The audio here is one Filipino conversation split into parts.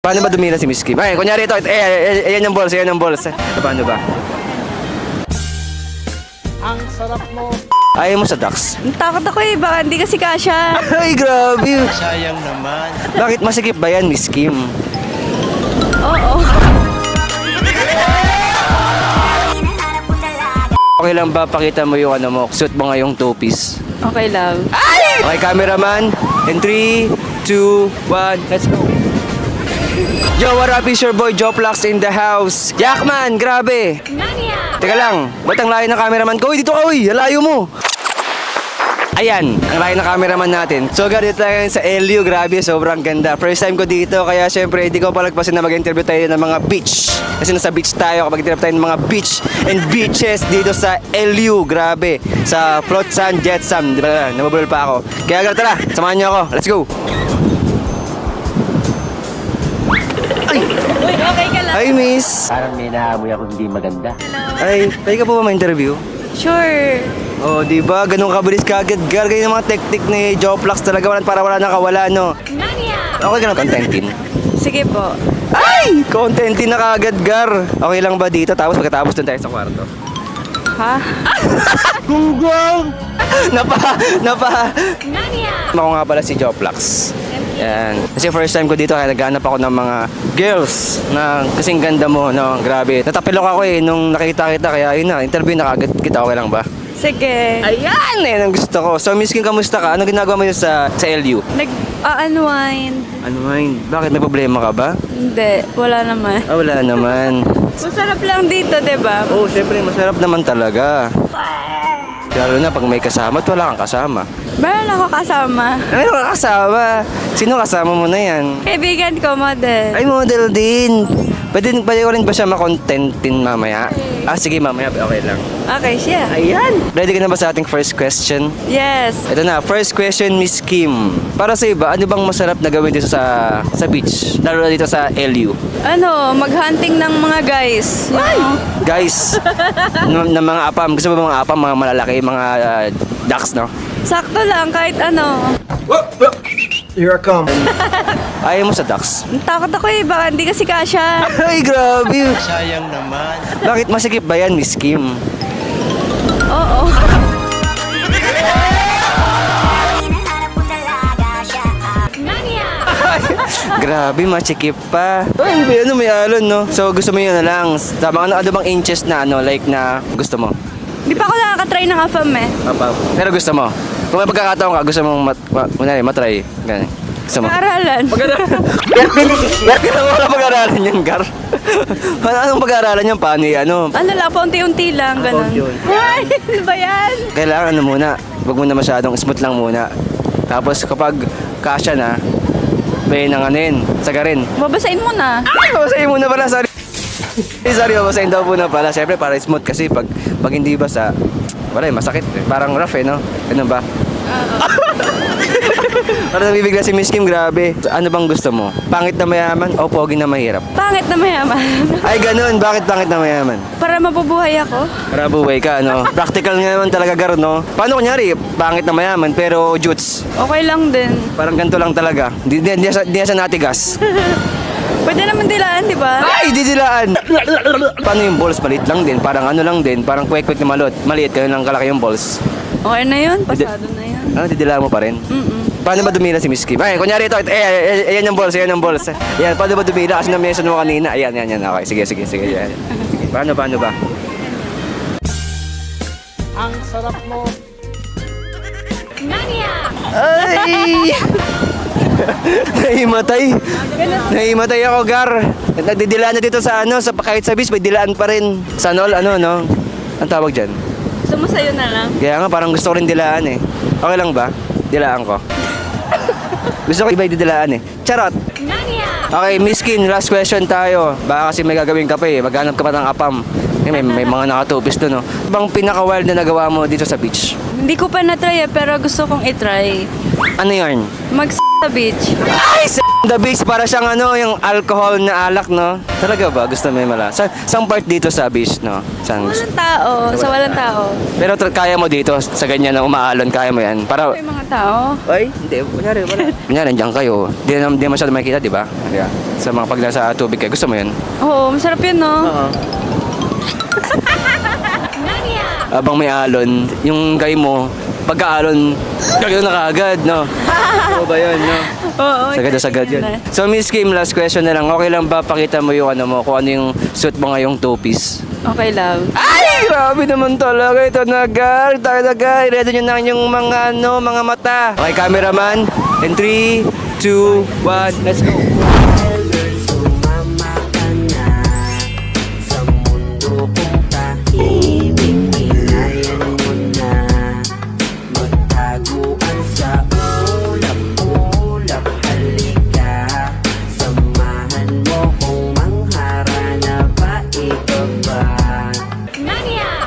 Paano ba dumila si Miss Kim? Ay, kunyari ito. Ayan yung balls, ayan yung balls. Paano ba? Ang sarap mo. Ayaw mo sa ducks? Takot ako eh, baka hindi kasi kasya. Ay, grabe. Sayang naman. Bakit masikip ba yan, Miss Kim? Oo. Okay lang ba pakita mo yung ano mo? Suit mo ngayong two-piece. Okay lang. Okay, cameraman. In 3, 2, 1, let's go. Yo, what up? Is your boy Joplax in the house. Yakman, grabe. Teka lang, ba't ang layo ng cameraman ko? Uy, dito ka, uy, layo mo. Ayan, ang layo ng cameraman natin. So, dito tayo sa LU, grabe, sobrang ganda. First time ko dito, kaya syempre, hindi ko palagpasin na mag-interview tayo ng mga beach. Kasi nasa beach tayo, kapag interview tayo ng mga beach and beaches dito sa LU, grabe. Sa Flotsam, Jetsam, di ba? Nabubulol pa ako. Kaya tara, samahan niyo ako. Let's go. Okay ka lang? Hi, miss. Parang may naamoy ako hindi maganda. Ay, tayo ka po ba ma-interview? Sure. Oh, di ba? Ganun kabilis kagad, gar. Ganyan yung mga technique ni Joplax talaga. Para wala nang kawala, no? Okay ka na contentin? Sige po. Ay! Contentin na kagad, gar. Okay lang ba dito? Tapos pagkatapos dun tayo sa kwarto. Ha? Gunggong! Napa! Ako nga pala si Joplax. Yan. Kasi first time ko dito, kaya naghanap ako ng mga girls na kasing ganda mo, no? Grabe. Natapilok ako eh nung nakita kita, kaya yun na, interview na kagad kita. Okay lang ba? Sige. Ayan! Yan ang gusto ko. So, Miss Kim, kamusta ka? Ano ginagawa mo yun sa LU? Nag-unwind. Unwind? Bakit? May problema ka ba? Hindi, wala naman. Ah, wala naman. Masarap lang dito, diba? Oo, syempre, masarap naman talaga. Lalo na pag may kasama at wala kang kasama. Meron ako kasama. Ano ka kasama? Sino kasama mo na yan? Kaibigan ko, model. Ay, model din. Pwede ko rin ba siya makontentin mamaya? Ah, sige, mamaya. Okay lang. Okay, siya. Ayan. Ready ka na ba sa ating first question? Yes. Ito na, first question, Miss Kim. Para sa iba, ano bang masarap na gawin dito sa beach? Lalo na dito sa LU. Ano, mag-hunting ng mga guys. Guys, ng mga apam. Gusto mo ba mga apam, mga malalaki, mga ducks, no? Sakto lang, kahit ano. Here I come. Ayaw mo sa ducks? Takot ako eh, baka hindi kasi kasya. Ay, grabe. Sayang naman. Bakit masikip ba yan, Miss Kim? Oo. Grabe, masikip pa. Ay, ano, may alon, no? So, gusto mo yun na lang. Tama, ano bang inches na, like na gusto mo? Di pa ako nakakatry ng AFAM eh. Pero gusto mo? Kung may pagkakataon ka, gusto mong matry. Ganyan. Gusto mo? Pag-aralan. Bakit mo wala pag-aralan yan, Gar? Anong pag-aralan yan? Paano yan? Ano lang, paunti-unti lang, ganun. Ay, ano ba yan? Kailangan ano muna, huwag mo na masyadong smooth lang muna. Tapos kapag kasya na, may nanganin, sagarin. Babasain mo na. Ay, babasahin muna pala, sorry. Sorry, babasahin daw muna pala. Siyempre, para smooth kasi pag hindi basa, wala, masakit. Parang rough eh, no? Ano ba? Parang nabibigla si Miss Kim, grabe. Ano bang gusto mo? Pangit na mayaman o pogi na mahirap? Pangit na mayaman. Ay, ganun. Bakit pangit na mayaman? Para mabubuhay ako. Para buhay ka, no? Practical nga naman talaga, Gar, no? Paano kunyari, pangit na mayaman pero jutes? Okay lang din. Parang ganito lang talaga. Di siya natigas. Pwede naman dilaan, di ba? Ay, di dilaan! Paano yung balls? Maliit lang din. Parang ano lang din. Parang kwek-kwek na maliit. Kaya lang kalaki yung balls. Okay na yun. Pasado na yun. Ano, didilaan mo pa rin? Paano ba dumila si Miss Kim? Ay, kunyari ito. Ayan yung balls. Ayan yung balls. Ayan, paano ba dumila? Kasi na-mention mo kanina. Ayan. Okay, sige. Ayan. Sige, paano ba? Ang sarap mo. Ay! Nahimatay ako, Gar. Nagdidilaan na dito sa kahit sa beach, may dilaan pa rin. Sa no? Ang tawag dyan? Gusto mo sa'yo na lang? Kaya nga, parang gusto ko rin dilaan eh. Okay lang ba? Dilaan ko. Gusto ko iba yung dilaan eh. Charot! Okay, Miss Kim, last question tayo. Baka kasi may gagawin ka pa eh. Maghanap ka pa ng apam. May mga nakatupis doon, no? Bang pinaka-wild na nagawa mo dito sa beach? Hindi ko pa na-try pero gusto kong i-try. Ano yarn? Sa beach. Ay! The beach para siyang ano, yung alcohol na alak, no? Talaga ba? Gusto mo yung mala? Saan part dito sa beach, no? Saan gusto? Walang tao. Sa walang tao. Pero kaya mo dito, sa ganyan na umaalon, kaya mo yan? Para... May mga tao. Ay, hindi. Kunyari, wala. Kunyari, nandiyan kayo. Di masyado makikita, di ba? Yeah. Sa mga pag nasa tubig kayo. Gusto mo yun? Oo, masarap yun, no? Oo. Abang may alon, yung guy mo, pagka-alon, gagawin na kaagad, no? Oo ba yun, no? Oo. Sagad yun. So, Miss Kim, last question na lang. Okay lang ba pakita mo yung ano mo, kung ano yung suit mo ngayong two-piece? Okay lang. Ay, grabe naman talaga. Ito na, guys. Tayo na, guys. Ready nyo na yung mga, ano, mga mata. Okay, cameraman. In 3, 2, 1, let's go. Sumama ka na sa mundo kong tahimik. Inayan mo na magtaguan sa ulap-ulap. Halika, samahan mo kong mangharana pa ibaba.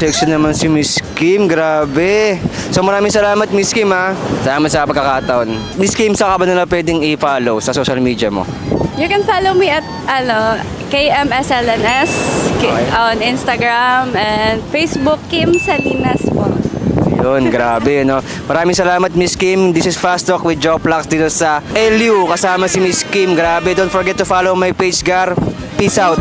Sexy naman si Miss Kim, grabe. So maraming salamat Miss Kim ha. Salamat sa pagkakataon. Miss Kim, saan ka ba nila pwedeng i-follow sa social media mo? You can follow me at KMSLNS on Instagram and Facebook, Kim Salinas po. Yun, grabe no. Maraming salamat Miss Kim. This is Fast Talk with Joplax dito sa LU. Kasama si Miss Kim, grabe. Don't forget to follow my page, Gar. Peace out.